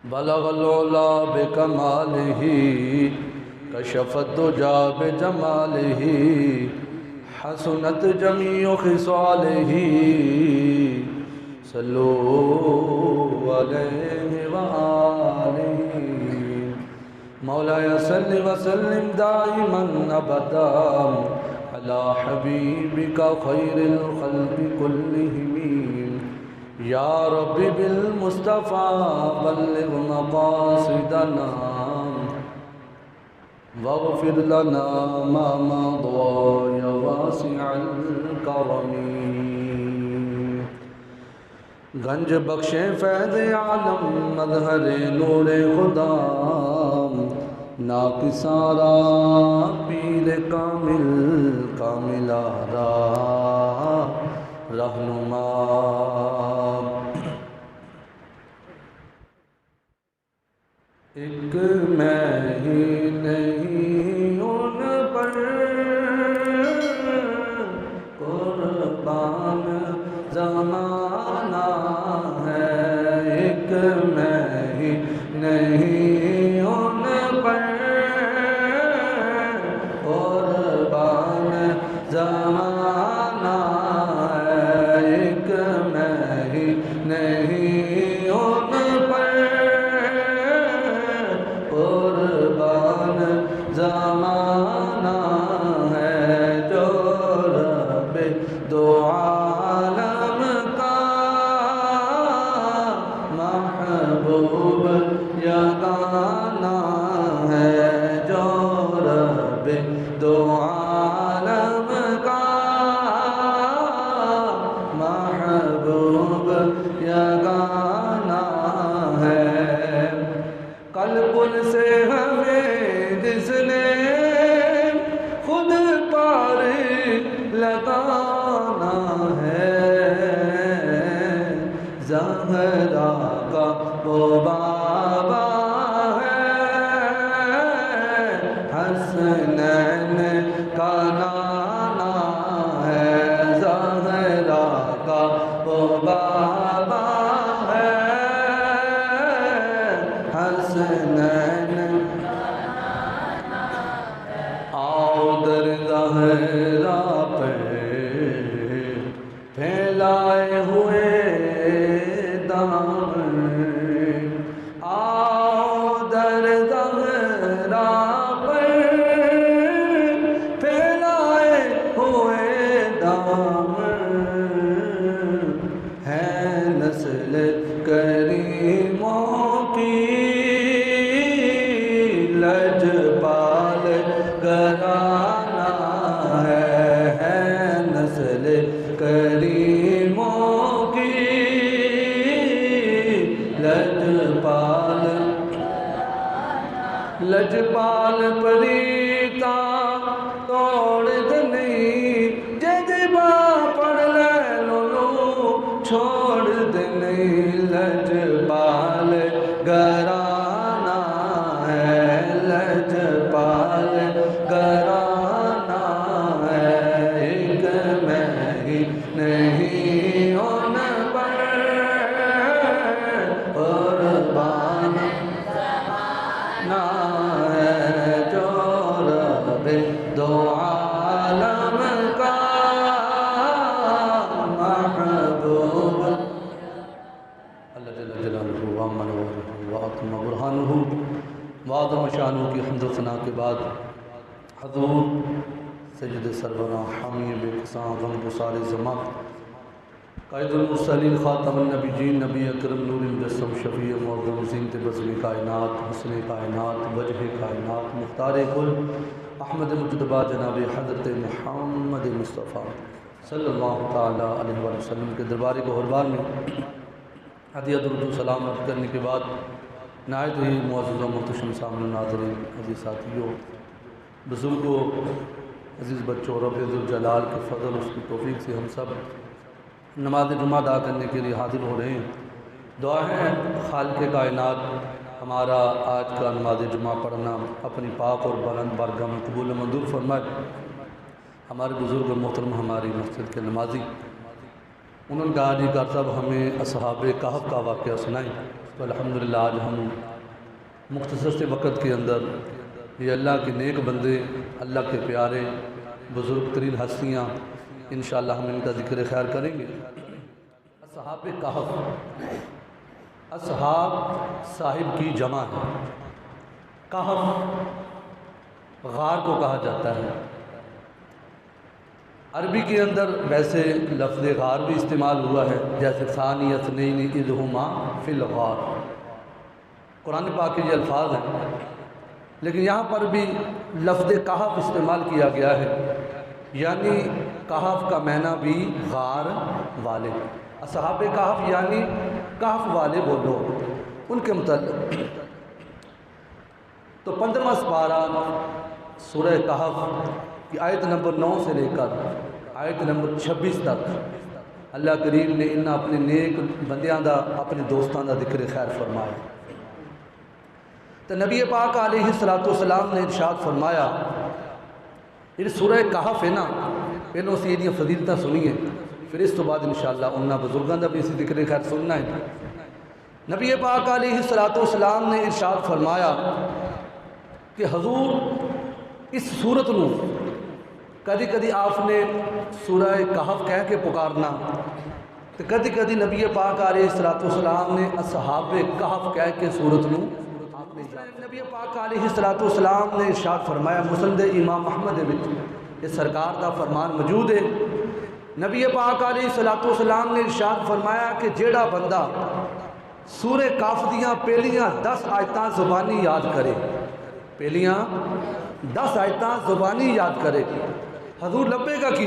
بلغ العلا بکمالہ کشف الدجا بجمالہ حسنت جمیع خصالہ صلو علیہ وآلہ مولاي صل وسلم دائما ابدا على حبيبك خير الخلق كلهم يا رب بالمصطفى بلغ مقاصدنا واغفر لنا ما مضى يا واسع الكرم گنج بخشے فیض عالم مظہر نور خدا ناکسارا پیر کامل کاملارا رہنما ایک میں ہی نہیں ان پر قربان زمانہ ہے ایک میں ہی نہیں ان پر قربان زمانہ ہے ایک میں ہی نہیں ان پر قربان زمانہ ہے جو رب دو عالم کا محبوب یگانہ ہے جو رب دو عالم کا محبوب یگانہ ہے قلب ان سے ہمیں جس نے خود پار لگانا ہے زہرا کا وہ بابا ہے حسنین کا نانا ہے زہرا کا وہ بابا ہے حسنین آؤ در زہرا پہ پھیلائے ہوئے دامن آؤ در زہرا پر پھیلائے ہوئے دامن ہے نسل کریموں کی لجپال گھرانہ ہے نسل کریموں کی لجپال پریتا توڑ دنی جذبہ پڑھ لے لولو چھوڑ دنی لجپال گھرانہ ہے لجپال گھرانہ ہے ایک میں ہی نہیں ان پر قربان نہ ہے جو رب دو عالم کا محبوب اللہ جل جلالہ وعمل وعظم برہانہ وعظم شانہ کی حمد و ثنا کے بعد حضور سید سرورہ حامی بے قصاں غم گسار زمان قائد المرسلین خاتم النبیین نبی اکرم نور مجسم شفیع معظم زینت بزم کائنات حسن کائنات وجہ کائنات مختار کل احمد مجتبی جناب حضرت محمد مصطفیٰ صلی اللہ تعالیٰ علیہ وسلم کے دربار گہربار میں ہدیہ درود و سلام عرض کرنے کے بعد نہایت ہی معزز و محتشم سامنے ناظرین عزیز ساتھیوں بزرگوں عزیز بچوں رب ذوالجلال کے فضل اس کی توفیق سے ہم سب نماز جمعہ ادا کرنے کے لیے حاضر ہو رہے ہیں دعا ہے خالق کائنات ہمارا آج کا نماز جمعہ پڑھنا اپنی پاک اور بلند بارگاہ میں قبول و منظور فرمائے ہمارے بزرگ محترم ہماری مسجد کے نمازی انہوں نے کہا جی ڈاکٹر صاحب ہمیں اصحاب کہف کا واقعہ سنائیں تو الحمدللہ آج ہم مختصر سے وقت کے اندر یہ اللہ کے نیک بندے، اللہ کے پیارے بزرگ ترین ہستیاں انشاءاللہ ہم ان کا ذکر خیر کریں گے۔ اصحاب کہف، اصحاب صاحب کی جمع ہے۔ کہف غار کو کہا جاتا ہے۔ عربی کے اندر ویسے لفظ غار بھی استعمال ہوا ہے، جیسے ثانی اثنین اذ ہما فی الغار، قرآن پاک کے یہ الفاظ ہیں، لیکن یہاں پر بھی لفظ کہف استعمال کیا گیا ہے، یعنی کہف کا معنی بھی غار والے۔ اصحاب کہف یعنی کہف والے وہ لوگ، ان کے متعلق تو 15واں سپارہ سورہ کہف کی آیت نمبر 9 سے لے کر آیت نمبر 26 تک اللہ کریم نے انہاں اپنے نیک بندیاں دا، اپنے دوستاں دا ذکر خیر فرمایا۔ تو نبی پاک علیہ السلام نے ارشاد فرمایا، یہ سورہ کہف ہے نا، پہلوں سے یہ فضیلتیں سنیے، پھر اس تو بعد انشاءاللہ انہاں بزرگاں دا بھی اسی ذکر خیر سننا ہے۔ نبی پاک علیہ السلام نے ارشاد فرمایا کہ حضور اس سورت نو کدی کدی آپ نے سورہ کہف کہہ کے پکارنا، تو کدی کدی نبی پاک علیہ السلام نے اصحاب کہف کہہ کے سورت نو آپ نے نبی پاک علیہ السلام نے ارشاد فرمایا، مسند امام احمد وچ یہ سرکار دا فرمان موجود ہے۔ نبی پاک علیہ السلام نے ارشاد فرمایا کہ جیڑا بندہ سورہ کہف دیاں پہلیاں 10 آیتاں زبانی یاد کرے، پہلیاں 10 آیتاں زبانی یاد کرے، حضور لبے گا کی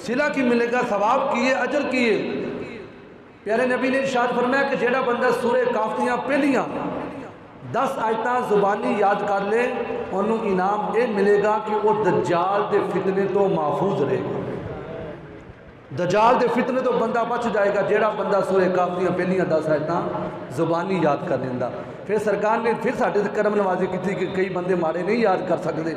صلہ کی ملے گا، ثواب کیے، اجر کیے۔ پیارے نبی نے ارشاد فرمایا کہ جیڑا بندہ سورہ کہف دیاں پہلیاں 10 آیتاں زبانی یاد کر لے، انہوں انعام یہ ملے گا کہ وہ دجال دے فتنے تو محفوظ رہے گا۔ دجال دے فتنے تو بندہ بچ جائے گا جیڑا بندہ سورہ کہف دیاں پہلیاں 10 آیتاں زبانی یاد کر لیندہ۔ پھر سرکار نے پھر ساڈے تے کرم نوازی کی تھی کہ کئی بندے مارے نہیں یاد کر سکتے،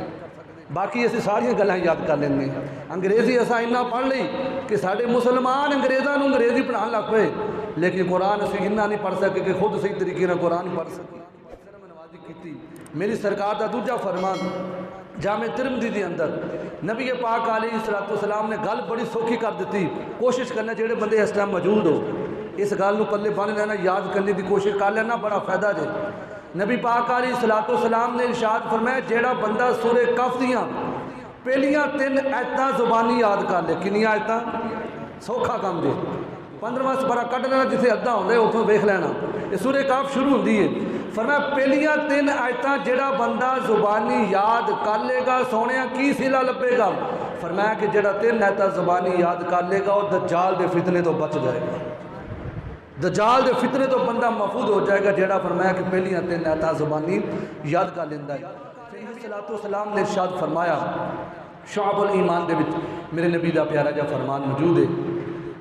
باقی اسی ساریاں گلاں یاد کر لیندے۔ انگریزی اساں اتنا پڑھ لئی کہ ساڈے مسلمان انگریزاں نوں انگریزی پڑھان لگ پئے، لیکن قرآن اسی اتنا نہیں پڑھ سکے کہ خود صحیح طریقے نال قرآن پڑھ سکے۔ کرم نوازی کیتی۔ میری سرکار دا دوجا فرمان جامع ترمذی دے اندر نبی پاک علیہ السلام نے گل بڑی سوکھی کر دیتی، کوشش کرنا جڑے بندے اس ٹائم موجود ہو اس گل نو پلے بن لینا، یاد کرنے دی کوشش کر لینا، بڑا فائدہ جے۔ نبی پاک علیہ السلام نے ارشاد فرمایا جیڑا بندہ سورہ کہف دیاں پہلیاں 3 آیتاں زبانی یاد کر لے، کنیاں آیتاں؟ سوکھا کام جے، 15واں سپارہ کٹ لینا، جسے ادھا ہوندے اتوں ویکھ لینا، یہ سورہ کہف شروع ہوندی ہے۔ فرمایا پہلیاں 3 آیتاں جیڑا بندہ زبانی یاد کر لے گا، سونیاں کی صلہ لبے گا؟ فرمایا کہ جیڑا 3 آیتاں زبانی یاد کر لے گا وہ دجال دے فتنے تو بچ جائے گا، دجال دے فتنے تو بندہ محفوظ ہو جائے گا، جیڑا فرمایا کہ پہلیاں 3 آیتاں زبانی یاد کر لیندہ ہے۔ علیہ السلام نے ارشاد فرمایا، شعب الایمان دے وچ میرے نبی دا پیارا جا فرمان موجود ہے۔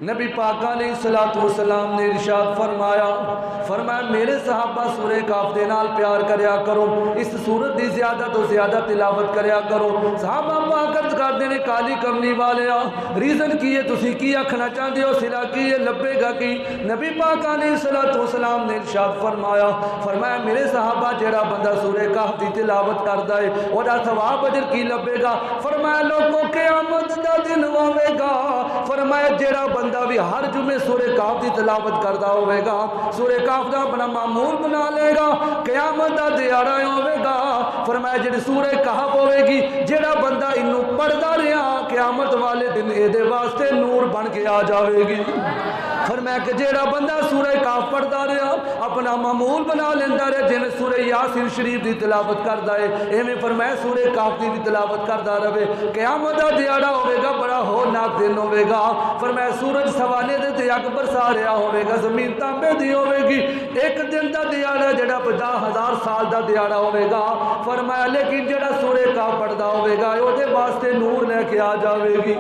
نبی پاک علیہ السلام نے ارشاد فرمایا میرے صحابہ سورہ کہف دے نال پیار کریا کرو، اس سورت دی زیادہ تو زیادہ تلاوت کریا کرو۔ صحابہ پاک عرض کردے نے کالی کملی والیا ریزن کی ہے، تسی کی آکھنا چاہندے ہو، صلہ کی ہے، لبے گا کی؟ نبی پاک علیہ السلام نے ارشاد فرمایا میرے صحابہ جیڑا بندہ سورہ کہف دی تلاوت کردا ہے او دا ثواب اجر کی لبے گا؟ فرمایا لوگوں قیامت دا دن آوے گا، فرمایا جیڑا بندہ بھی ہر جمعے سورہ کہف دی تلاوت کردا ہوئے گا، سورہ کہف دا اپنا معمول بنا لے گا، قیامت دا دیہاڑا ہوئے گا۔ فرمایا جڑی سورہ کہف ہوئے گی جیڑا بندہ انہوں پڑھدا رہا قیامت والے دن اے دے واسطے نور بن کے آ جاوے گی۔ فرمایا کہ جیڑا بندہ سورہ کہف پڑھدا رہا اپنا معمول بنا لیندا رہا، جویں سورہ یاسین شریف دی تلاوت کردا ہے ایویں فرمایا سورہ کہف دی بھی تلاوت کردا رہے، قیامت دا دیہاڑا ہوئے گا، بڑا ہولناک دن ہوئے گا۔ فرمایا سورج سوانے دے تے اگ برسا رہا ہوئے گا، زمین تانبے دی ہوئے گی، ایک دن دا دیہاڑا جڑا 50,000 سال دا دیہاڑا ہوئے گا۔ فرمایا لیکن جڑا سورہ کہف پڑھدا ہوئے گا او دے واسطے نور لے کے آ جاوے گی۔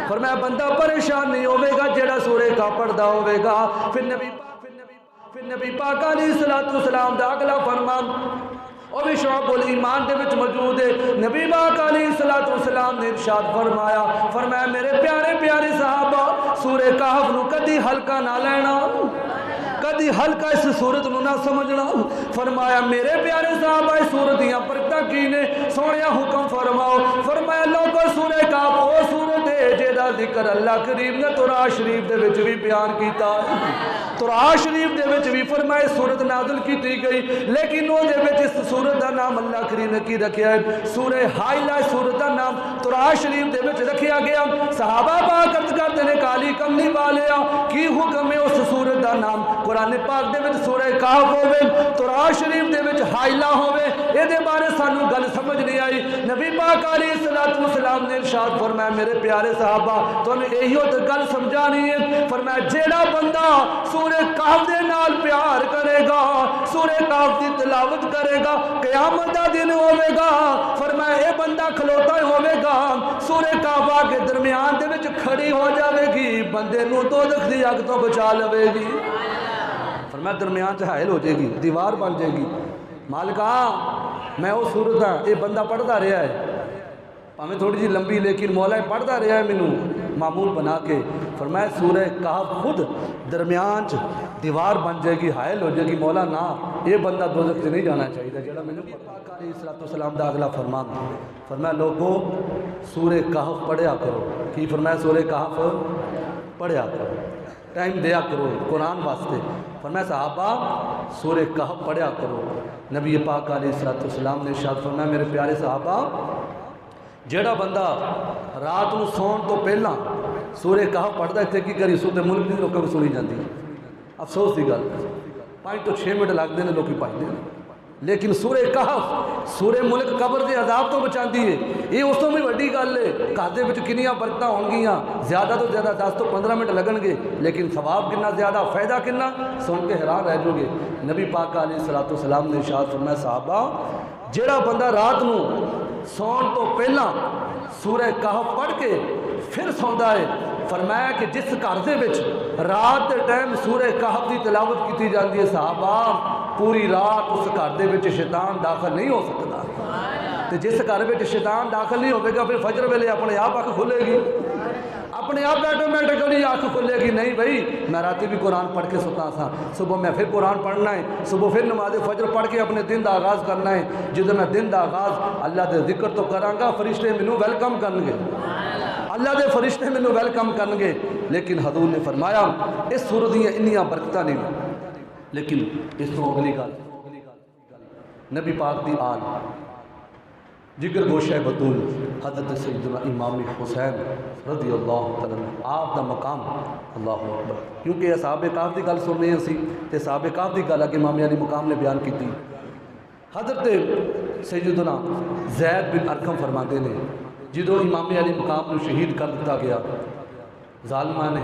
فرمایا بندہ پریشان نہیں ہوئے گا جڑا سورہ کہف پڑھدا ہوئے گا۔ پھر نبی پاک علیہ السلام دا اگلا فرمان اور بھی شعب الایمان دے وچ موجود ہے۔ نبی پاک علیہ السلام نے ارشاد فرمایا میرے پیارے پیارے صحابہ سورہ کہف نو کدی ہلکا نہ لینا، کدی ہلکا اس صورت نو نہ سمجھنا. فرمایا میرے پیارے صحابہ صورت دیاں برکتاں کی نے؟ سونیا حکم فرماؤ. فرمایا لوگو سورہ کہف او سورت ہے جیڑا ذکر اللہ کریم نے تورات شریف دے وچ بھی بیان کیتا ہے. تورات شریف دے وچ بھی فرمایا سورت نازل کیتی گئی، لیکن او دے وچ اس سورت دا نام اللہ کریم نے کی رکھیا ہے سورہ حائلہ. سورت دا نام تورات شریف دے وچ رکھیا گیا. صحابہ پاک عرض کرتے نے کالی کملی والیا کی حکم ہے اس سورت دا نام قرآن پاک دے وچ سورہ کہف ہوے، تورات شریف دے وچ حائلہ ہوے؟ اے دے بارے سانو گل سمجھ نہیں آئی. نبی پاک علیہ الصلوۃ والسلام نے ارشاد فرمایا میرے پیارے صحابہ تانوں ایہی تے گل سمجھانی ہے. فرمایا جیڑا بندہ سورہ کہف دے نال پیار کرے گا، سورہ کہف دی تلاوت کرے گا، قیامت دا دن ہوے گا فرمایا اے بندہ کھلوتا ہوے گا، سورہ کہف کے درمیان دے وچ کھڑی ہو جاوے گی، بندے نو دوزخ دی اگ تو بچا لوے گی. فرمایا درمیان سے حائل ہو جائے گی، دیوار بن جائے گی. مالکا میں وہ صورت ہاں، یہ بندہ پڑھتا رہا ہے ہمیں تھوڑی جی لمبی لیکن مولا پڑھتا رہا ہے مینوں معمول بنا کے. فرمایا سورہ کہف خود درمیان دیوار بن جائے گی، حائل ہو جائے گی. مولا نا یہ بندہ دوزخ سے نہیں جانا چاہیے جڑا میں نے پاک علیہ الصلوۃ والسلام دا اگلا فرمان. فرمایا لوگوں سورہ کہف پڑھیا کرو. کی فرمایا سورہ کہف پڑھیا کرو، ٹائم دیا کرو قرآن واسطے. فرمایا صحابہ سورہ کہف پڑھیا کرو. نبی پاک علیہ الصلوۃ والسلام نے ارشاد فرمایا میرے پیارے صحابہ جیڑا بندہ رات نو سون تو پہلا سورہ کہف پڑھدا ہے کی کری سورۃ ملک دی لوکاں کو سنی جاندی. افسوس دی گل 5 تو 6 منٹ لگدے نے لوکی پڑھدے نے، لیکن سورہ کہف سورہ ملک قبر دے عذاب تو بچاندی ہے. یہ اس تو بھی وڈی گل ہے. گھر دے وچ کنیاں برکتاں ہون گیاں، زیادہ تو زیادہ 10 تو 15 منٹ لگن گے، لیکن ثواب کنا زیادہ، فائدہ کنا، سن کے حیران رہ جاؤ گے. نبی پاک علیہ الصلوۃ والسلام نے ارشاد فرمایا صحابہ جیڑا بندہ رات نو سون تو پہلا سورہ کہف پڑھ کے پھر سوندا ہے، فرمایا کہ جس گھر دے وچ رات دے ٹائم سورہ کہف دی تلاوت کیتی جاندی ہے صحابہ پوری رات اس گھر دے وچ شیطان داخل نہیں ہو سکتا. تے جس گھر وچ شیطان داخل نہیں ہوے گا پھر فجر ویلے اپنے آپ اکھ کھلے گی، اپنے آپ آٹومیٹکلی آنکھ کھلے گی. نہیں بھائی میں راتی بھی قرآن پڑھ کے ستا تھا، صبح میں پھر قرآن پڑھنا ہے، صبح پھر نماز فجر پڑھ کے اپنے دن دا آغاز کرنا ہے. جدو میں دن دا آغاز اللہ دے ذکر تو کرانگا فرشتے مینوں ویلکم کرن گے، اللہ دے فرشتے مینوں ویلکم کرن گے. لیکن حضور نے فرمایا اس سورت دیاں انیاں برکتاں نہیں، لیکن اس تو اگلی گل نبی پاک دی آل جگر گوشہ بطول حضرت سیدنا امام حسین رضی اللہ تعالیٰ آپ دا مقام اللہ اکبر. کیونکہ اصحاب کہف دی گل سن رہے ہیں اسی تے اصحاب کہف دی گل اگے امام علی مقام نے بیان کی تھی. حضرت سیدنا زید بن ارقم فرماتے نے جدو امام علی مقام کو شہید کر دیا گیا ظالمہ نے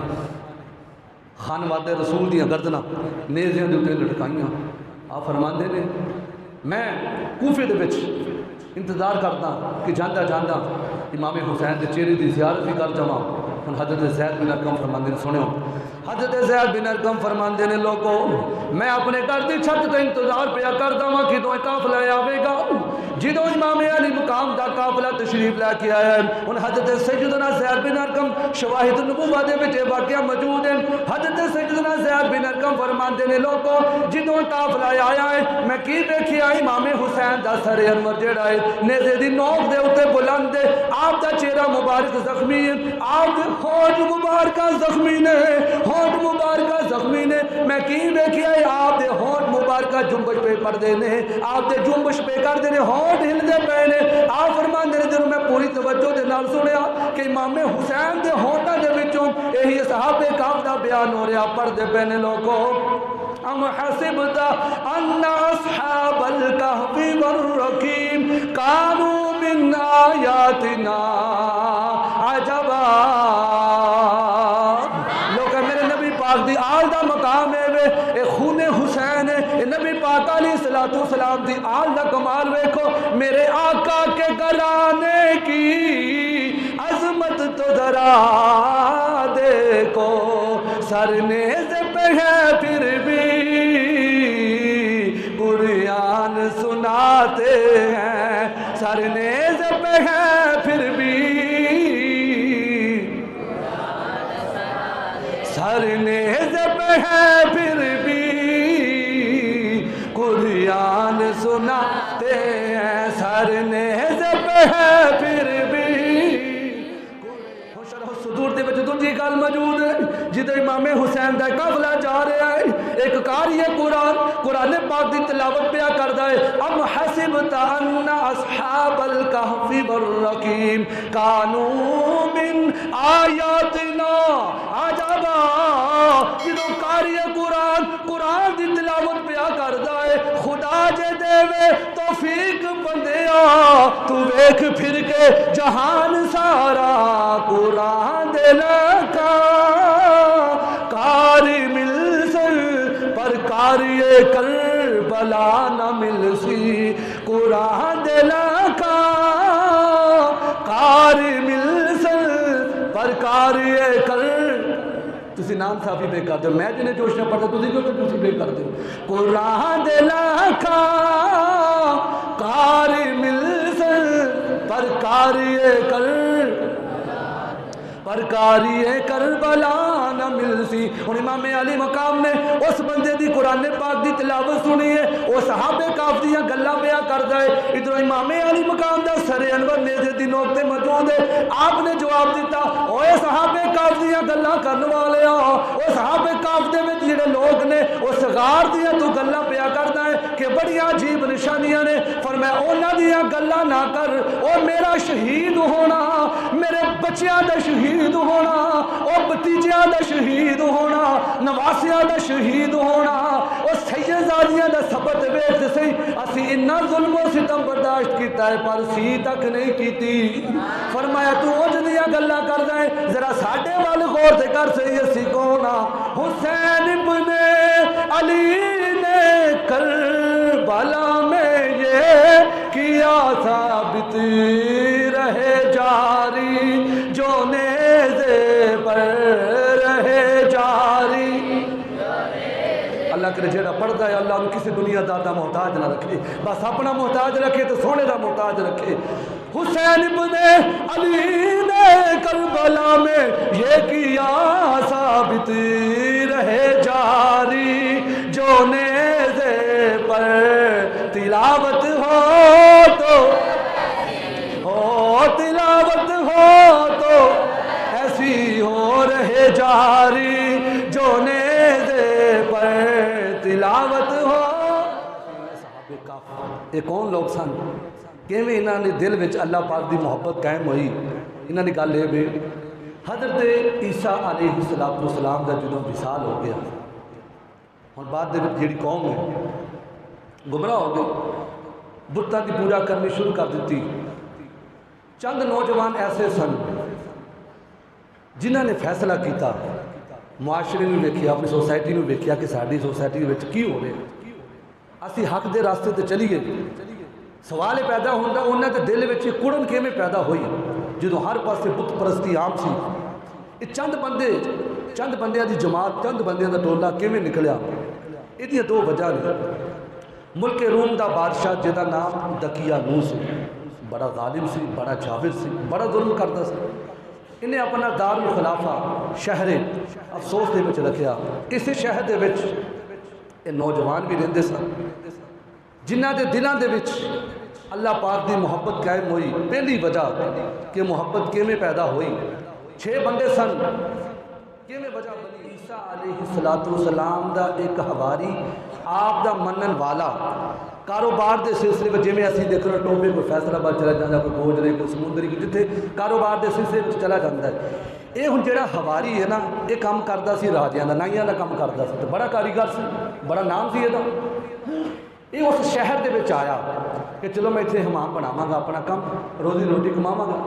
خانواد رسول دیاں گردناں نیزیاں دے اوتے لٹکائیاں. آپ فرماندے نے میں کوفے دے وچ انتظار کرتا کہ جاندہ جاندہ امام حسین دے چہرے دی زیارت بھی کر جاواں. ہن حضرت زید بن ارقم فرماندے نے سنو حضرت زید بن ارقم فرماندے نے لوگو میں اپنے گھر دی چھت تے انتظار پیا کردا واں کدوں قافلہ آوے گا. جدوں امام علی مقام دا قافلہ تشریف لے کے آیا ہے ہن حضرت سیدنا زید بن ارقم شواہد النبوہ دے وچ واقعہ موجود ہیں. حضرت سیدنا زید بن ارقم فرماندے نے لوگو جدوں قافلہ آیا ہے میں کی دیکھیا امام حسین دا سر انور جیڑا ہے نیزے دی نوک دے اوتے بلند ہے، آپ دا چہرہ مبارک زخمی ہے، آپ دے ہونٹ مبارکہ زخمی نے، ہونٹ مبارکہ زخمی نے. میں کی دیکھیا ہے آپ دے ہونٹ مبارکہ جنبش پہ پردے نے، آپ دے جنبش پہ کر دے نے، ہونٹ ہلدے پے نے. آپ فرمان دے نے جنہوں میں پوری توجہ دے نال سنیا کہ امام حسین دے ہونٹاں دے وچوں یہی صحابہ کہف دا بیان ہو رہا پردے پے نے. لوگوں ام حسبت ان اصحاب الكهف والرقیم كانوا من آیاتنا عجبا. لوگ میرے نبی پاک دی آل دا مقام ہے، اے خون حسین ہے، اے نبی پاک علیہ الصلوۃ والسلام دی آل دا کمال ویکھو. میرے آقا کے گھرانے کی عظمت تو ذرا دیکھو، سر نیز پہ ہے پھر بھی قرآن سناتے ہیں، سر نیز پہ ہے پھر بھی سر نیز پہ ہے پھر بھی قرآن سناتے ہیں سر نیز پہ ہے پھر بھی شرح صدور دے وچ دوجی گل موجود ہے جدے امام حسین دا قافلہ جا رہا ہے ایک قاری قرآن پاک دی تلاوت پیا کردا ہے ام حسبت ان اصحاب الکہف والرقیم کانوا من آیاتنا عجبا جدو قاری قرآن دی تلاوت پیا کردا ہے خدا جے دے توفیق بندیا تو ویکھ پھر کے جہان سارا قرآن دے لکا کاری مل سر پر کاری کربلا نہ مل سی قرآن دے لکا کاری مل سر پر کاری تسی نام صافی بے کر دو میں جنہیں جوشنا پڑھتا تسی کیوں کہ تسی بے کر دو قرآن دے لکا کاری مل سر پر کاری کربلا نہ مل سی ہن امام علی مقام نے اس بندے دی قرآن پاک دی تلاوت سنی ہے وہ صحابہ کاف دیاں گلاں بیان کردا ہے ادھر امام علی مقام دا سر انور نیزے دی نوک تے موجود ہے آپ نے جواب دیتا اوے صحابہ کاف دیاں گلاں کرن والیاں او صحابہ کاف دے وچ جڑے لوگ نے او صغار دیاں تو گلاں بیان کردا ہے کہ بڑیاں عجیب نشانیاں نے فرمایا انہاں دیاں گلاں نہ کر او میرا شہید ہونا میرے بچیاں دا شہید ہونا او بتیجیاں دا شہید ہونا نواسیاں دا شہید ہونا او سیدزادیاں دا سبت ویکھ سی اسی اتنا ظلم و ستم برداشت کیتا ہے پر سی تک نہیں کیتی فرمایا تو اونج دیاں گلاں کردا ہے ذرا ساڈے وال غور تے کر سی اسی کون حسین ابن علی نے کربلا میں یہ کیا ثابت رہے جاری جو نیزے پر رہے جاری اللہ کرے جیڑا پڑھتا ہے اللہ کسی دنیا دادا محتاج نہ رکھے بس اپنا محتاج رکھے تو سونے دا محتاج رکھے حسین ابن علی نے کربلا میں یہ کیا ثابت رہے جاری جو نیزے پر تلاوت ہو تو تلاوت ہو تو ایسی ہو رہے جاری جو نیزے پر تلاوت ہو صحابہ کاف یہ کون لوگ سن کیویں انہاں نے دل وچ اللہ پاک دی محبت قائم ہوئی انہاں دی گل اے حضرت عیسیٰ علیہ السلام دا جدوں وصال ہو گیا ہن بعد دے وچ جیڑی قوم ہے گمراہ ہو گئی بتاں دی پوجا کرنی شروع کر دیتی چند نوجوان ایسے سن جنہاں نے فیصلہ کیتا معاشرے نوں ویکھیا اپنی سوسائٹی نوں ویکھیا کہ ساڈی سوسائٹی وچ کی ہو رہا اسی حق دے راستے تے چلیے سوال پیدا ہوندا انہاں دے دل وچ کڑن کیویں پیدا ہوئی جدوں ہر پاسے بت پرستی عام سی یہ چند بندیاں دی جماعت چند بندیاں دا ٹولہ کیویں نکلیا یہ دو وجہ نے ملک روم دا بادشاہ جدا نام دقیانوس سی بڑا ظالم سی بڑا جابر سی بڑا ظلم کرتا سی انہیں اپنا دار الخلافہ شہر افسوس دے وچ رکھیا اسی شہر دے وچ یہ نوجوان بھی رہندے سن جنہاں دے دلاں دے وچ اللہ پاک دی محبت قائم ہوئی پہلی وجہ کہ محبت کیویں پیدا ہوئی 6 بندے سن کیویں وجہ بنی عیسیٰ علیہ السلام دا ایک حواری آپ دا منن والا کاروبار دے سلسلے میں جی میں اسی دیکھ رہے ٹوبے کوئی فیصلہ بات چلا جانا کوئی گوجرے کوئی سمندری کی جتھے کاروبار دے سلسلے میں چلا جاتا ہے یہ ہن جڑا حواری ہے نا یہ کام کرتا سی راجیاں دا نائیاں دا کام کرتا سی بڑا کاریگر سی بڑا نام سی یہ اس شہر دے وچ آیا کہ چلو میں اتنے حمام بناواں گا اپنا کام روزی روٹی کماواں گا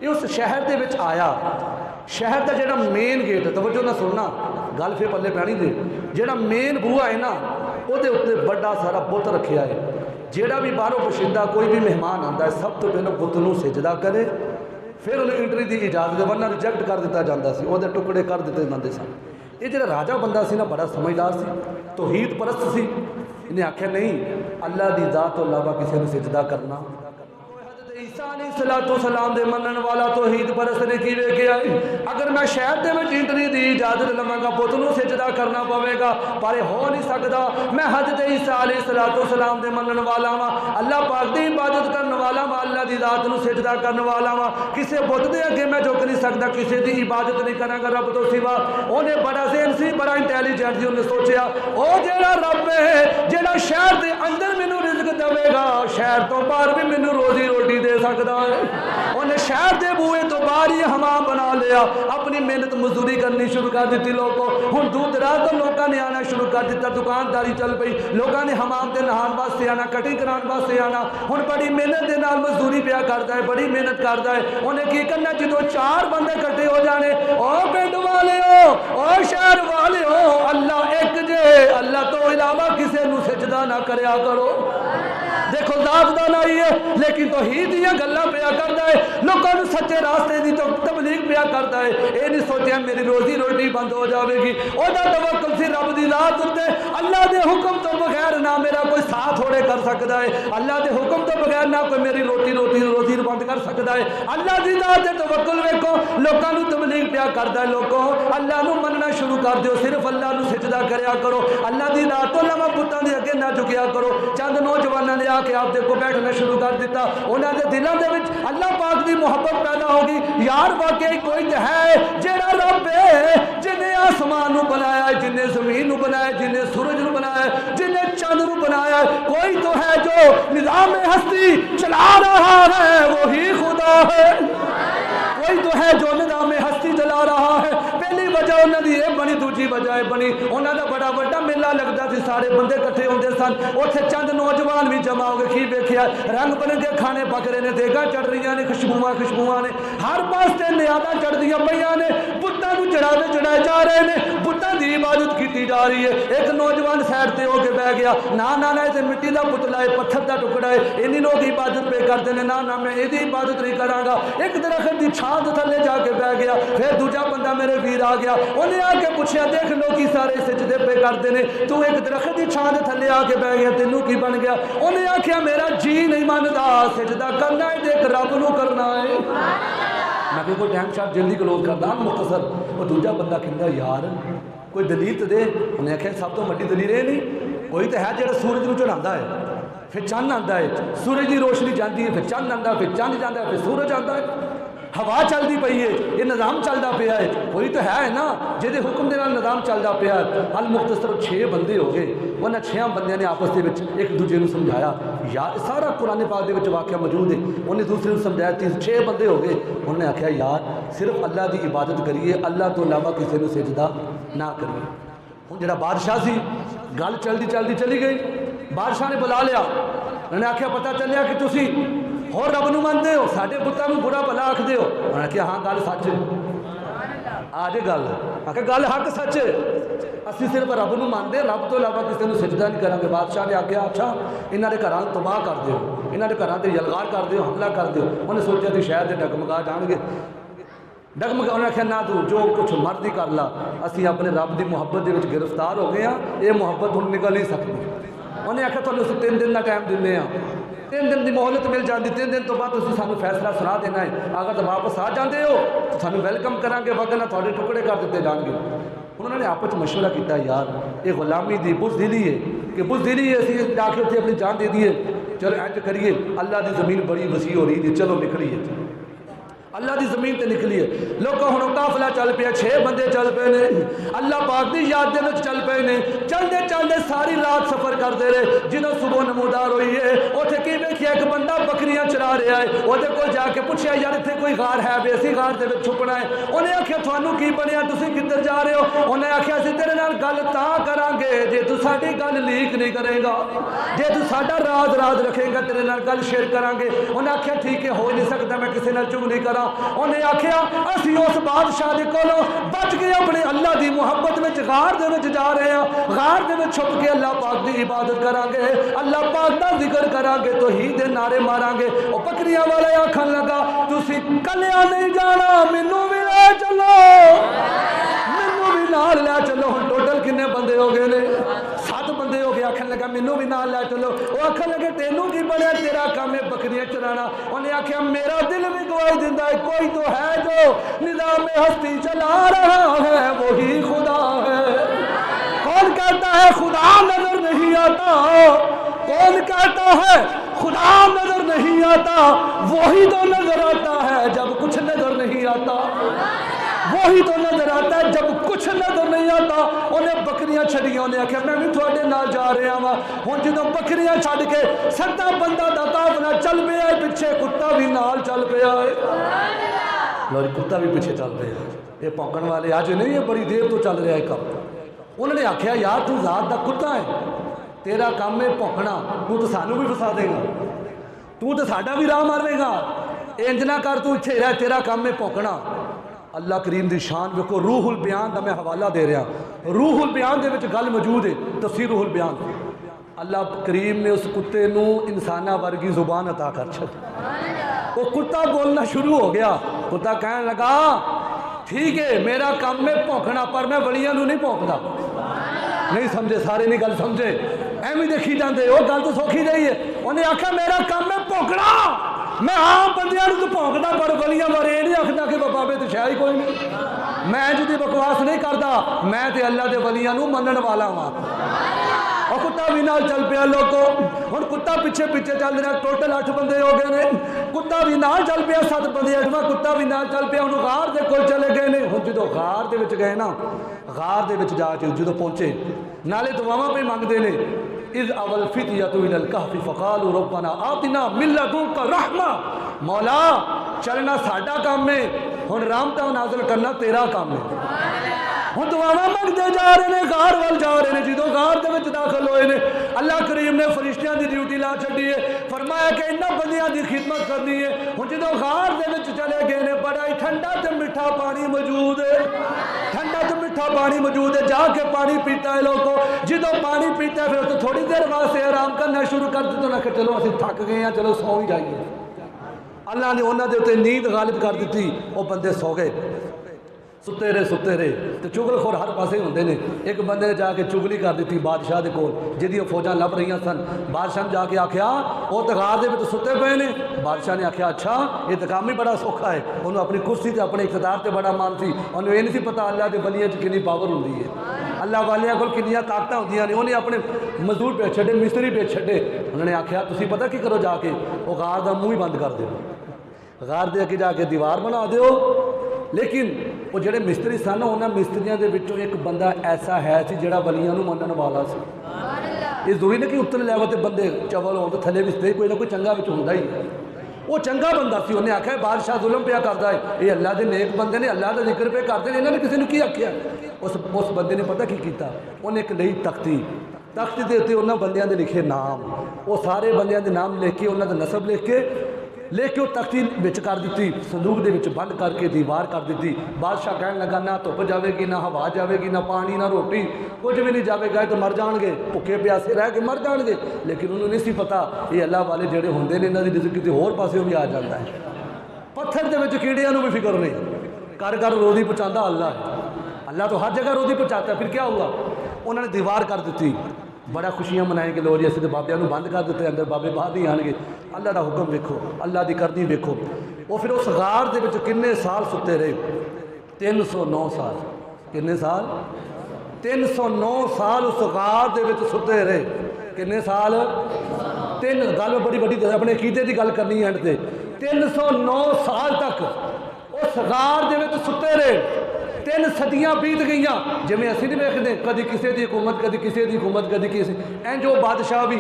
یہ اس شہر دے وچ آیا شہر دا جڑا مین گیٹ ہے توجہ نہ سننا گل پھر پلے پانی دے جڑا مین بوہا ہے نا وہ دے اتنے بڑا سارا بت رکھیا ہے جڑا بھی باہروں باشندہ کوئی بھی مہمان آتا ہے سب تو پہلے بت نوں سجدہ کرے پھر انہیں انٹری دی اجازت ہے ورنہ ریجیکٹ کر دیتا جاتا سی وہ ٹکڑے کر دیتے جاتے سن یہ جڑا راجہ بندہ سی نا بڑا سمجھدار سی توحید پرست سی انہیں آخیا نہیں اللہ دی ذات تو علاوہ کسی نے سجدہ کرنا عیسیٰ علیہ السلام دے منن والا توحید پرست نے کی ویکھیا اگر میں شہر دے وچ انٹری دی اجازت لواں گا پتر نوں سجدہ کرنا پوے گا پر ہو نہیں سکدا میں حضرت عیسیٰ علیہ السلام دے منن والا وا اللہ پاک دی عبادت کرن والا وا اللہ دی ذات نوں سجدہ کرن والا وا کسے بت دے اگے میں جھک نہیں سکدا کسے دی عبادت نہیں کراں گا رب تو سوا اونے بڑا ذہن سی بڑا انٹیلیجنٹ سی اونے سوچیا او جیڑا رب ہے جیڑا شہر دے اندر مینوں رزق دے گا شہر تو باہر بھی مینوں روزی روٹی دے سکدا ہے انہیں شہر دے بوئے تو باہر ہی حمام بنا لیا اپنی محنت مزدوری کرنی شروع کر دیتی لوگوں ہن دور دراز تو لوگوں نے آنا شروع کر دیتا دکانداری چل پئی لوگوں نے حمام دے نہان واسطے آنا کٹنگ کران واسطے آنا ہن بڑی محنت دے نال مزدوری پیا کردا ہے بڑی محنت کردا ہے انہیں کی کرنا جدوں 4 بندے اکٹھے ہو جانے او پنڈ والے او شہر والے اللہ ایک جے اللہ تو علاوہ کسے نوں سجدہ نہ کریا کرو دیکھو ذات دا نہیں ہے لیکن توحید دی گلاں پیا کردا ہے لوکاں نوں سچے راستے دی تو تبلیغ پیا کردا ہے اے نہیں سوچیا میری روزی روٹی بند ہو جاوے گی او دا توکل سی رب دی ذات تے اللہ دے حکم تو بغیر نہ میرا کوئی ساتھ ہوڑے کر سکدا ہے اللہ دے حکم تو بغیر نہ کوئی میری روزی بند کر سکدا ہے اللہ دی ذات تے توکل ویکھو لوکاں نوں تبلیغ پیا کردا ہے لوکو اللہ نوں مننا شروع کر دیو صرف اللہ نوں سجدہ کریا کرو اللہ دی ذات تو لما پتاں دے اگے نہ جھکیا کرو چند نوجواناں نے کہ آپ دیکھو بیٹھنا شروع کر دیتا انہاں دے دلاں دے وچ اللہ پاک دی محبت پیدا ہوگی یار واقعی کوئی تے ہے جیڑا رب ہے جن نے آسمان نو بنایا ہے جن نے زمین نو بنایا ہے جن نے سورج نو بنایا ہے جن نے چاند نو بنایا ہے کوئی تو ہے جو نظام ہستی چلا رہا ہے وہی خدا ہے کوئی تو ہے جو نظام ہستی چلا رہا ہے پہلی وجہ انہاں دی یہ بنی دوسری وجہ ہے بنی انہاں دا بڑا بڑا میلہ لگدا سی سارے بندے اکٹھے ہوندے سن اوتھے چند نوجوان بھی جمع ہو گئے کی ویکھیا رنگ برنگے کھانے پک رہے نے دیگاں چڑھ رہی نے خوشبوواں نے ہر پاس تے نیاداں چڑھدیاں پیاں نے بتاں نوں چڑھائے جا رہے نے بتاں دی عبادت کیتی جا رہی ہے ایک نوجوان سائڈ تے ہو کے بیٹھ گیا نا تے مٹی دا پتلا ہے پتھر دا ٹکڑا ہے انہی لوگ عبادت پہ کرتے نے نا میں ایدی عبادت نہیں کراں گا ایک درخت دی چھاں تھلے جا کے بیٹھ گیا پھر دوجا بندہ میرے ویر آ گیا انہیں آ کے پوچھیا دیکھ لوکی سارے سجدے پہ کرتے نے تو ایک درخت دی چھاں تھلے آ کے بیٹھ گیا تینوں کی بن گیا انہیں آخیا میرا جی نہیں مانتا سجدہ کرنا ہے دیکھ رب نو کرنا ہے میں کہ کوئی ٹائم شاپ جلدی کلوز کردا مختصر وہ دوجا بندہ کہندا یار کوئی دلیل تو دے انہیں آخیا سب تو وڈی دلیل یہ نہیں کوئی تو ہے جڑا سورج نو چڑھاتا ہے پھر چند آتا ہے سورج کی روشنی جاتی ہے پھر چند آتا ہے پھر چند جاتا ہے پھر سورج آتا ہے ہوا چلتی پئی ہے یہ نظام چلتا پیا ہے کوئی تو ہے نا جہدے حکم دے نال نظام چلتا پیا المختصر 6 بندے ہو گئے انہاں 6 بندیاں نے آپس دے وچ ایک دوجے نوں سمجھایا یار سارا قرآن پاک دے وچ واقعہ موجود ہے انہیں دوسرے نوں سمجھایا 6 بندے ہو گئے انہوں نے آخیا یار صرف اللہ دی عبادت کریے اللہ تو علاوہ کسی نوں سجدہ نہ کریے ہن جڑا بادشاہ سی گل چلدی چلی گئی بادشاہ نے بلا لیا انہوں نے آخیا پتہ چلیا کہ تسی اور رب نو مانتے ہو ساڈے پتراں نوں برا بھلا آکھدے ہو انہوں نے کہا ہاں گل سچ ہے آ جے گل آخر گل حق سچ ہے اسی صرف رب نو مانتے رب تو علاوہ کسی نوں سجدہ نہیں کریں گے بادشاہ نے آخیا اچھا انہاں دے گھراں تباہ کر دیو انہاں دے گھراں تے یلغار کر دیو حملہ کر دیو انہیں سوچیا کہ شہر دے ڈگمگا جان گے ڈگمگا انہوں نے آخیا نہ تو جو کچھ مرضی کر لا اسی اپنے رب دی محبت دے وچ گرفتار ہو گئے ہاں یہ محبت ہن نکل نہیں سکتی انہیں آخیا تھانوں 3 دن کا ٹائم دینے ہاں 3 دن کی مہلت مل جاتی 3 دن تو بعد تسی سانوں فیصلہ سنا دینا ہے اگر تو واپس آ جاندے ہو تو سانوں ویلکم کریں گے وگرنہ تھوڑے ٹکڑے کر دیتے جان گے انہوں نے آپس مشورہ کیا یار یہ غلامی دی بزدلی ہے کہ بزدلی ہے اسی جا کے اتنے اپنی جان دے دیے چلو اینج کریے اللہ دی زمین بڑی وسیع ہو رہی تھی چلو نکلیے اللہ دی زمین تے نکلی ہے لوگوں ہن قافلہ چل پیا 6 بندے چل پے نے اللہ پاک دی یاد دے وچ چل پے نے چلدے ساری رات سفر کرتے رہے جدوں صبح نمودار ہوئی ہے اوتھے کی ویکھیا ایک بندہ بکریاں چرا رہا ہے اودے کول جا کے پوچھیا یار ایتھے کوئی غار ہے بے اسی غار دے وچ چھپنا ہے انہیں آکھیا تھانوں کی بنیا تسی کدھر جا رہے ہو انہیں آکھیا اسی تیرے نال گل تاں کراں گے جے تو ساڈی گل لیک نہیں کرے گا جے تو ساڈا راز رکھے گا تیرے نال گل شیئر کراں گے انہیں آکھیا ٹھیک ہے ہو نہیں سکتا میں کسی نال چغلی کراں انہیں آکھیا اسی اس بادشاہ دے کولوں بچ کے اپنے اللہ دی محبت وچ غار دے وچ جا رہے ہیں غار دے وچ چھپ کے اللہ پاک دی عبادت کران گے اللہ پاک دا ذکر کران گے توحید دے نعرے ماران گے او بکریاں والے آکھن لگا تسی کلیا نہیں جانا مینوں بھی لے چلو مینوں بھی نال لے چلو ہن ٹوٹل کنے بندے ہو گئے نے 7 بندے ہو گئے آکھن لگا مینوں بھی نال لے چلو. وہ آکھن لگے تینوں کی بنیا تیرا کام ہے بکریاں چرانا. انہیں آکھیا میرا دل بھی گواہی دیتا ہے کوئی تو ہے جو نظام ہستی چلا رہا ہے وہی خدا ہے. کون کہتا ہے خدا نظر نہیں آتا؟ کون کہتا ہے خدا نظر نہیں آتا؟ وہی تو نظر آتا ہے جب کچھ نظر نہیں آتا. وہی تو نظر آتا ہے جب کچھ نظر نہیں آتا. انہیں بکریاں چھڑیاں. انہیں آخیا میں بھی تھوڑے نال جا رہا ہوں. ہوں جدو بکریاں چھڑ کے 70 بندہ دا قافلہ چل پیا ہے پیچھے کتا بھی نال چل پیا ہے. لو جی کتا بھی پیچھے چل پیا ہے. یہ پونکن والے اج نہیں ہے بڑی دیر تو چل رہا ہے کام. انہوں نے آخیا یار تو ذات دا کتا ہے تیرا کام ہے پونکنا. تو تو سانو بھی فسا دے گا. تو ساڈا بھی راہ مارے گا. انج نہ کر تو اتنے رہ تیرا کام ہے پونکنا. اللہ کریم دی شان ویکھو. روح البیان دا میں حوالہ دے رہا. روح البیان دے وچ گل موجود ہے. تفسیر روح البیان. اللہ کریم نے اس کتے نو انسانہ ورگی زبان عطا کر چھڈی. وہ کتا بولنا شروع ہو گیا. کتا کہنے لگا ٹھیک ہے میرا کام میں پونکنا پر میں ولیاں نو نہیں پونکدا. نہیں سمجھے سارے نہیں گل سمجھے ایویں دیکھی جاندے. وہ گل تو سوکھی جائی ہے. انہیں آکھا میرا کام میں پونکنا. میں عام بندیاں نو تو پونکدا پر ولیاں بارے یہ نہیں آکھدا کہ بابے تے شے ہی کوئی نہیں. میں جدی بکواس نہیں کردا. میں تے اللہ دے ولیاں نو منن والا ہاں. اور کتا بھی نال چل پیا. لوگوں ہن کتا پیچھے پیچھے چل رہا. ٹوٹل 8 بندے ہو گئے نے. کتا بھی نال چل پیا. 7 بندے 8واں کتا بھی نال چل پیا. انہوں غار دے کول چلے گئے نے. ہن جدو غار دے وچ گئے نا غار دے وچ جا کے جدو پہنچے نالے دعاواں پہ منگدے نے. اذ اول فتیۃ الى الکہف فقالوا ربنا آتنا من لدنک رحمہ. مولا چلنا ساڈا کام ہے. ہن رحمت نازل کرنا تیرا کام ہے. ہوں دعاواں منگتے جا رہے ہیں. غار وال جا رہے ہیں. جدو غار دے وچ داخل ہوئے نے اللہ کریم نے فرشتیاں دی ڈیوٹی لا چھڈی ہے. فرمایا کہ انہاں بندیاں دی خدمت کرنی ہے. ہوں جدو غار دے وچ چلے گئے نے بڑا ہی ٹھنڈا تے میٹھا پانی موجود ہے. ٹھنڈا تے میٹھا پانی موجود ہے. جا کے پانی پیتا ہے. لوگوں جدو پانی پیتا ہے پھر تو تھوڑی دیر واسطے آرام کرنا شروع کر دیتا. نہ کہ چلو اسی تھک گئے ہیں چلو سو ہی جائیے. اللہ نے انہاں دے اوتے نیند غالب کر دیتی. وہ بندے سو گئے. ستے رہے تو چگل خور ہر پاسے ہوندے نے. ایک بندے نے جا کے چگلی کر دیتی بادشاہ دے کول جدی فوجاں لب رہی سن. بادشاہ نے جا کے آکھیا وہ تو غار دے وچ ستے پے نے. بادشاہ نے آکھیا اچھا یہ تو کام ہی بڑا سوکھا ہے. انہوں اپنی کرسی تے اپنے اقتدار تے بڑا مان سی. انہوں یہ نہیں سی پتا اللہ دے ولیاں چ کنی پاور ہوندی ہے. اللہ والیاں کول کنیاں طاقتاں ہوندیاں نے. انہیں اپنے مزدور پہ چھڈے مستری پہ چھڈے. انہوں نے آکھیا تسی پتہ کی کرو جا کے وہ غار دا منہ ہی بند کر دیو. غار دے کے جا کے دیوار بنا دیو. لیکن وہ جڑے مستری سن انہاں مستریاں دے وچوں ایک بندہ ایسا ہے سی جڑا ولیاں نو منن والا سی. یہ ضروری نہیں کہ اتنے لیول تے بندے چول ہون تے تھلے بھی کوئی نہ کوئی چنگا وچ ہوندا ہی. وہ چنگا بندہ سی. انہیں آکھیا بادشاہ ظلم پیا کردا ہے. یہ اللہ دے نیک بندے نے اللہ دا ذکر پہ کرتے ہیں. انہوں نے کسی نے کی آکھیا. اس بندے نے پتہ کی کیتا. انہیں ایک لئی تختی دے تے انہاں بندیاں دے لکھے نام. وہ سارے بندیاں دے نام لکھ کے انہاں دا نسب لکھ کے وہ تختی بچ کر دیتی. صندوق دے وچ بند کر کے دیوار کر دیتی. بادشاہ کہنے لگا نہ دھوپ جاوے گی نہ ہوا جاوے گی نہ پانی نہ روٹی کچھ بھی نہیں جاوے گا. تو مر جان گے بھکے پیاسے رہ کے مر جان گے. لیکن انہوں نے نہیں سی پتا یہ اللہ والے جڑے ہوندے نے انہاں دی رزق کتے ہور پاسے بھی آ جاتا ہے. پتھر دے وچ کیڑیاں نوں بھی فکر نہیں. کر روزی پہنچاتا اللہ ہے. اللہ تو ہر جگہ روزی پہنچاتا ہے. پھر کیا ہوا انہوں نے دیوار کر دیتی. بڑا خوشیاں منائیں گے لوگ. اسی تو بابیاں نوں بند کر دیتے اندر بابے باہر نہیں آن گے. اللہ دا حکم ویکھو اللہ دی کرنی ویکھو. وہ پھر اس غار دے وچ کنے سال ستے رہے. 309 سال. کنے سال 309 سال اس غار دے وچ ستے رہے. کنے سال 3 گل بڑی بڑی اپنے عقیدے دی گل کرنی ہے. 309 سال تک اس غار دے وچ ستے رہے. 3 صدیاں بیت گئیاں. جویں اسی نہیں ویکھدے کدی کسی دی حکومت کدی کسی دی حکومت کدی کسی جو بادشاہ بھی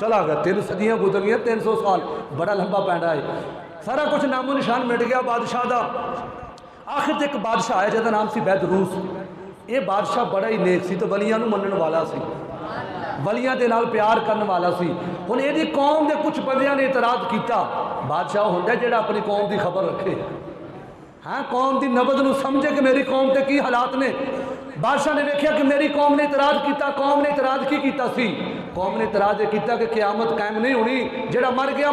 چلا گیا. 3 صدیاں گزر گئیاں. 300 سال بڑا لمبا پینڈا ہے. سارا کچھ نام و نشان مٹ گیا بادشاہ دا. آخر ایک بادشاہ آیا جہاں نام سی بیدروس. یہ بادشاہ بڑا ہی نیک سی تو ولیاں نو منن والا سی. ولیاں دے نال پیار کرن والا سی. ہن یہ قوم دے کچھ بندیاں نے اعتراض کیتا. بادشاہ ہوندا جہاں اپنی قوم دی خبر رکھے. ہاں قوم دی نبض نو سمجھے کہ میری قوم تے کی حالات نے. بادشاہ نے دیکھا کہ میری قوم نے اعتراض کیتا. قوم نے اعتراض کی کیتا سی. قوم نے اعتراض یہ کیتا کہ قیامت قائم نہیں ہونی. جڑا مر گیا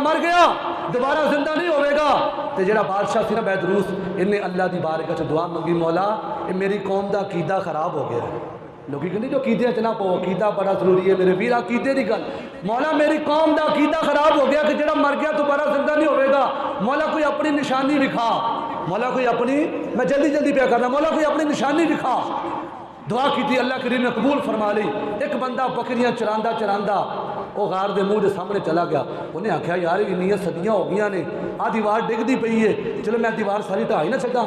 دوبارہ زندہ نہیں ہوئے گا. تے جڑا بادشاہ سی نا بیدروس انہیں اللہ دی بارگاہ چ دعا منگی مولا یہ میری قوم دا عقیدہ خراب ہو گیا. لوگ کہتے جو عقیدے چ نہ پاؤ، عقیدہ بڑا ضروری ہے میرے ویر، عقیدے کی گل۔ مولا میری قوم دا عقیدہ خراب ہو گیا کہ جڑا مر گیا دوبارہ زندہ نہیں ہوئے گا۔ مولا کوئی اپنی نشانی دکھا، مولا کوئی اپنی، میں جلدی پہ کرنا، مولا کوئی اپنی نشانی دکھا۔ دعا کی تھی، اللہ کریم نے قبول فرما لی۔ ایک بندہ بکریاں چراندہ وہ غار دے منہ دے سامنے چلا گیا۔ انہیں آخیا یار انیاں صدیاں ہو گئی نے، آ دیوار ڈگدی پئی ہے، چلو میں دیوار ساری ڈھا ہی نہ چھڈاں،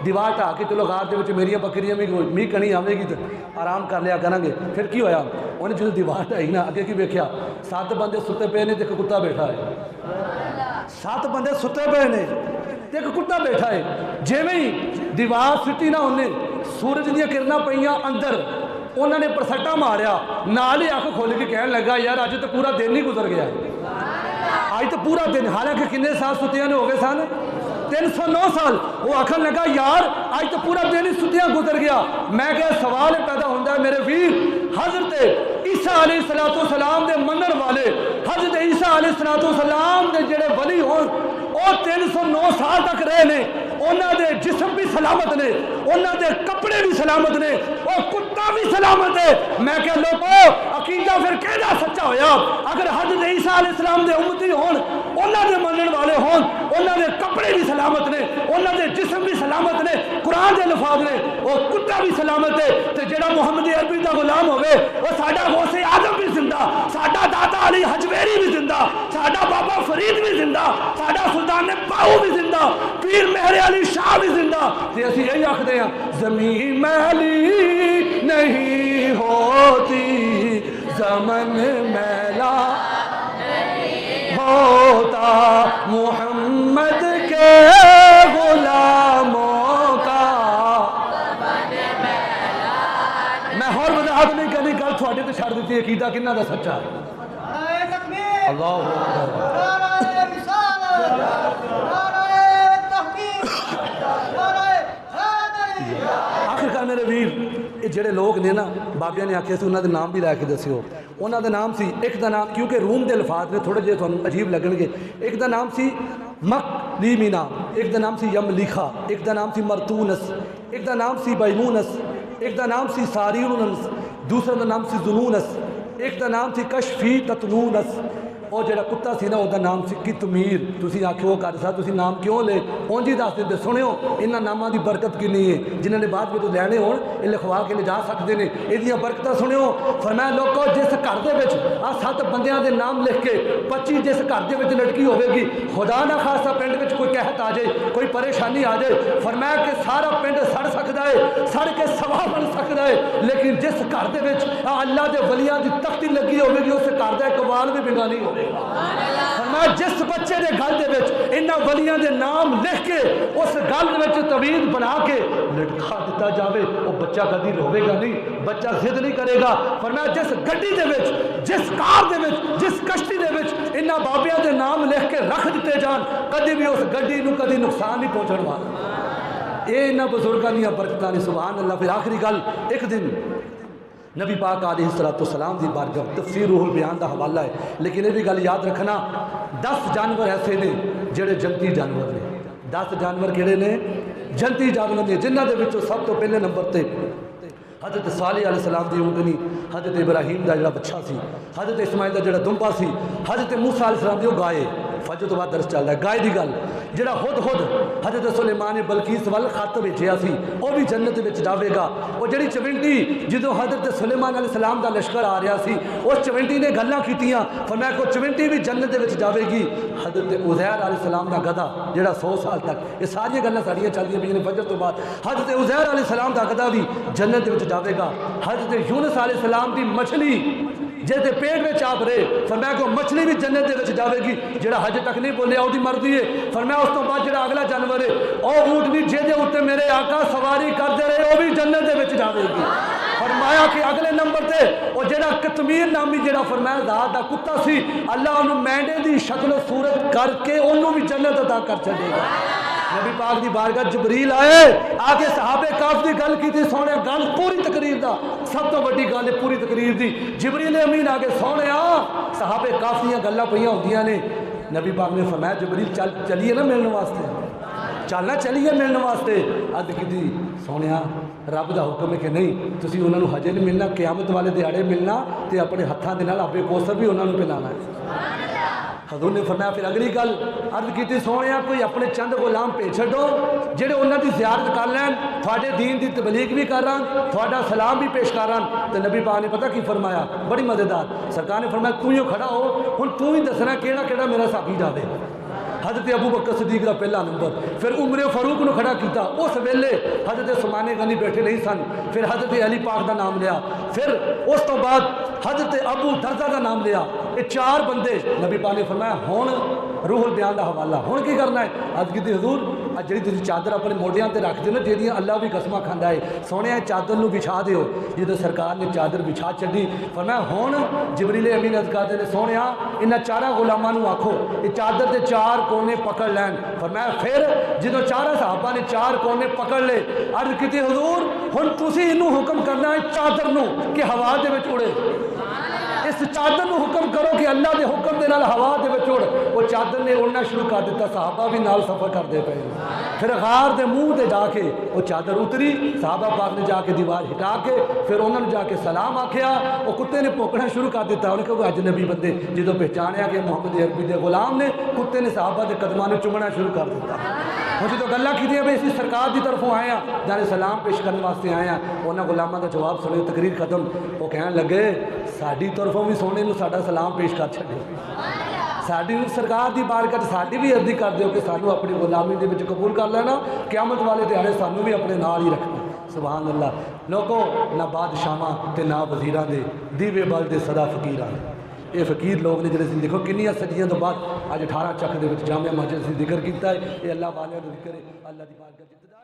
دیوار ڈھا کے چلو غار دے وچ میریاں بکریاں بھی می کنی آوے گی تو آرام کر لیا کریں گے۔ پھر کی ہویا، انہیں جدوں دیوار ڈھائی نا، اگے کی ویکھیا 7 بندے ستے پے نے تے ایک کتا بیٹھا ہے۔ 7 بندے ستے پے نے تے ایک کتا بیٹھا ہے۔ جویں ہی دیوار سٹی نہ انہیں، سورج دیاں کرناں پئیاں اندر، انہوں نے پرسٹا ماریا، نال ہی آنکھ کھول کے کہنے لگا یار اج تو پورا دن ہی گزر گیا، آج تو پورا دن، حالانکہ کنے سال ستیاں نے ہو گئے سن 309 سال۔ وہ آکھن لگا یار آج تو پورا دن ہی ستیاں گزر گیا۔ میں کہ سوال پیدا ہوتا ہے میرے ویر، حضرت عیسیٰ علیہ السلام دے منن والے، حضرت عیسیٰ علیہ السلام دے جڑے ولی ہون، وہ 309 سال تک رہے نے، انہوں دے جسم بھی سلامت نے، انہوں دے کپڑے بھی سلامت نے، وہ کتا بھی سلامت ہے۔ میں کہ لوگو عقیدہ پھر کہنا سچا ہویا؟ اگر حضرت عیسیٰ علیہ السلام دے امتی ہون، انہوں دے منن والے ہون، انہوں دے کپڑے بھی سلامت نے، انہوں دے جسم بھی سلامت نے، قرآن دے لفاظ نے، وہ کتا بھی سلامت ہے، تو جڑا محمد عربی دا غلام ہوئے، وہ ساڈا غوث اعظم بھی زندہ، ساڈا دادا علی حجویری بھی زندہ، ساڈا بابا فرید بھی زندہ، ساڈا سلطان باہو بھی زندہ، پیر مہر علی شاہ بھی زندہ۔ تے اسی یہی آکھدے ہیں زمین میلی نہیں ہوتی، زمن میلا ہوتا، محمد کے غلاموں کا۔ میں اور وضاحت نہیں کرنی، گل تھوڑے تے چھڑ دیتی، عقیدہ کنہاں دا سچا ہے؟ اللہ آخرکار میرے ویر، یہ جڑے لوگ نے نا، بابیاں نے آکھے سے انہوں نے نام بھی لے کے دسیو۔ انہوں نے نام سی، ایک دا نام، کیونکہ روم دے الفاظ نے تھوڑے جے تھوڑے عجیب لگن گے، ایک دا نام سی مقلیمینا، ایک دا نام سی یملیخا، ایک دا نام سی مرتونس، ایک دا نام سی بیمونس، ایک دا نام سی ساریونس، دوسرا دا نام سی زنونس، ایک دا نام سی کشفی تتنونس، اور جڑا کتا سی نا وہ دا نام سی کتمیر۔ تسی آکھے وہ کر سا تسی نام کیوں لے؟ اونجی دس دے سنیو انہاں ناماں دی برکت کنی ہے، جنہاں نے بعد میں تو لینے ہون یہ لکھوا کے لے جا سکتے ہیں، یہ برکتاں سنیو۔ فرمایا لوگو جس گھر دے وچ آ 7 بندیاں دے نام لکھ کے 25 جس گھر دے وچ لٹکی ہوے گی، خدا نہ خاصا پنڈ وچ کوئی قحط آ جائے، کوئی پریشانی آ جائے، فرمایا کہ سارا پنڈ سڑ سکدا ہے، سڑ کے سوا بن سکدا ہے، لیکن جس گھر دے وچ اللہ دے ولیاں دی تختی لگی ہوے گی، اس گھر دا ایک وال بھی بنگا نہیں ہوے۔ فرمایا جس بچے دے گل دے وچ انہاں ولیاں دے نام لکھ کے اس گل دے وچ تویز بنا کے لٹکا دیتا جاوے، وہ بچہ کدی روے گا نہیں، بچہ ضد نہیں کرے گا۔ فرمایا جس گڈی دے وچ، جس کار دے وچ، جس کشتی دے وچ انہاں بابیاں دے نام لکھ کے رکھ دیتے جان، کدی بھی اس گڈی نو کدی نقصان نہیں پہنچن والا۔ اے انہاں بزرگاں دیاں برکتاں نے، سبحان اللہ۔ پھر آخری گل، ایک دن نبی پاک علیہ السلام دی بارگاہ، تفسیر روح البیان دا حوالہ ہے، لیکن یہ بھی گل یاد رکھنا 10 جانور ایسے نے جڑے جنتی جانور نے۔ 10 جانور کہڑے نے؟ جنتی جانور نے، جنہاں دے وچوں سب تو پہلے نمبر تے حضرت صالح علیہ السلام دی اونٹنی، حضرت ابراہیم دا جڑا بچہ سی، حضرت اسماعیل دا جڑا دمبا سی، حضرت موسیٰ علیہ السلام دی وہ گائے۔ فجر تو بعد درس چل رہا ہے گائے دی گل، جڑا خود حضرت سلیمان بلقیس وال خط بھیجیا سی، وہ بھی جنت وچ جاوے گا۔ وہ جڑی چونٹی جدوں حضرت سلیمان علیہ السلام دا لشکر آ رہا سی، اس چونٹی نے گلاں کیتیاں، فرمایا کہ چونٹی بھی جنت وچ جاوے گی۔ حضرت عزیر علیہ السلام دا گدھا جڑا 100 سال تک، یہ ساری گلاں ساڈیاں چلدیاں پیاں نے فجر تو بعد، حضرت عزیر علیہ السلام دا گدھا بھی جنت وچ جاوے گا۔ حضرت یونس علیہ السلام دی مچھلی جیسے پیٹ میں چاپ رہے، فرمایا کہ مچھلی بھی جنت دے وچ جاوے گی۔ جڑا حج تک نہیں بولیا وہ مرضی ہے، فرمایا اس تو بعد جڑا اگلا جانور ہے او اونٹنی جہدے اوتے میرے آقا سواری کرتے رہے، وہ بھی جنت دے وچ جاوے گی۔ فرمایا کہ اگلے نمبر تے وہ جڑا کتمیر نامی جڑا فرمایا ذات دا کتا سی، اللہ انہوں مینڈے دی شکل و صورت کر کے انہوں بھی جنت عطا کر چھڈے گا۔ نبی پاک دی بارگاہ جبریل آئے، آگے صحابہ کاف دی گل کی تھی، سونے گل پوری تقریر دا سب تو بڑی گل ہے پوری تقریر دی۔ جبریل امین آگے سونے صحابہ کاف دیاں گلاں پئیاں ہوندیاں نے، نبی پاک نے فرمایا جبریل چلیے نا ملنے واسطے۔ چلنا چلیے ملنے واسطے اد کی سونے رب کا حکم ہے کہ نہیں تسی انہوں نے ہجے نہیں ملنا قیامت والے دیہڑے ملنا تے اپنے ہاتھوں کے نال آبے کوثر بھی انہوں نے پلانا ہے حضور نے فرمایا پھر اگلی گل عرض کی سونے کوئی اپنے چند غلام بھیج چھڈو جہے انہوں کی زیارت کر لین تھوڑے دین کی تبلیغ بھی کر رہا تھوڑا سلام بھی پیش کر رہا تو نبی پاک نے پتہ کی فرمایا بڑی مزیدار سرکار نے فرمایا تو ہی کھڑا ہو ہن تو ہی دسنا کیڑا کیڑا میرا صحابی جاوے حضرت ابو بکر صدیق کا پہلا نمبر پھر عمر فاروق نے کھڑا کیتا اس ویلے حضرت عثمان غنی بیٹھے نہیں سن پھر حضرت علی پاک دا نام لیا پھر اس تو بعد حضرت ابو درزہ دا نام لیا یہ 4 بندے نبی پاک نے فرمایا ہون روح البیان دا حوالہ ہون کی کرنا ہے عرض کی حضور جی تھی چادر اپنے موڈیاں تے رکھ دیو نا جہاں اللہ بھی قسمہ کھانا ہے سونے چادر نو بچھا دیو جدو سرکار نے چادر بچھا چڈی فرمایا ہون جبریل امین عرض کرتے ہیں سونے انہاں 4 غلاماں نو آکھو یہ چادر دے 4 کونے پکڑ لین فرمایا پھر جدو 4 صحابہ نے 4 کونے پکڑ لے عرض کی حضور ہن تسی انہوں حکم کرنا ہے چادر نو کہ ہوا دے وچ اڑے اس چادر نو حکم کرو کہ اللہ دے حکم دے نال ہوا دے وچ اڑ وہ چادر نے اڑنا شروع کر دیتا صحابہ بھی نال سفر کرتے پے پھر غار دے منہ تے جا کے وہ چادر اتری صحابہ پاک نے جا کے دیوار ہٹا کے پھر انہوں نے جا کے سلام آکھیا وہ کتے نے پوکنا شروع کر دیتا انہوں نے کہا اجنبی بندے جدو پہچانیا کہ محمد عربی دے غلام نے کتے نے صحابہ دے قدماں نے چومنا شروع کر دیتا وہ جدو گلاں کی بھئی اسی سرکار دی طرفوں آئے ہیں جانے سلام پیش کرنے واسطے آئے ہیں انہاں غلاماں دا جواب سنے تقریر ختم وہ کہنے لگے ساڈی طرفوں بھی سونے نو ساڈا سلام پیش کر چھڈے ساڈی سرکار دی بارگاہ ساڈی بھی عرضی کر دیو کہ سانو اپنی غلامی دے وچ قبول کر لینا قیامت والے دیہڑے سانو بھی اپنے نال ہی رکھنا سبحان اللہ لوگوں نہ بادشاہاں تے نہ وزیراں دے دیوے بل دے صدا فقیراں یہ فقیر لوگ نے جڑے دیکھو کنیاں صدیاں تو بعد اج 18 چک دے وچ جامع مسجد ذکر کیتا ہے یہ اللہ والے دا ذکر ہے اللہ دی بارگاہ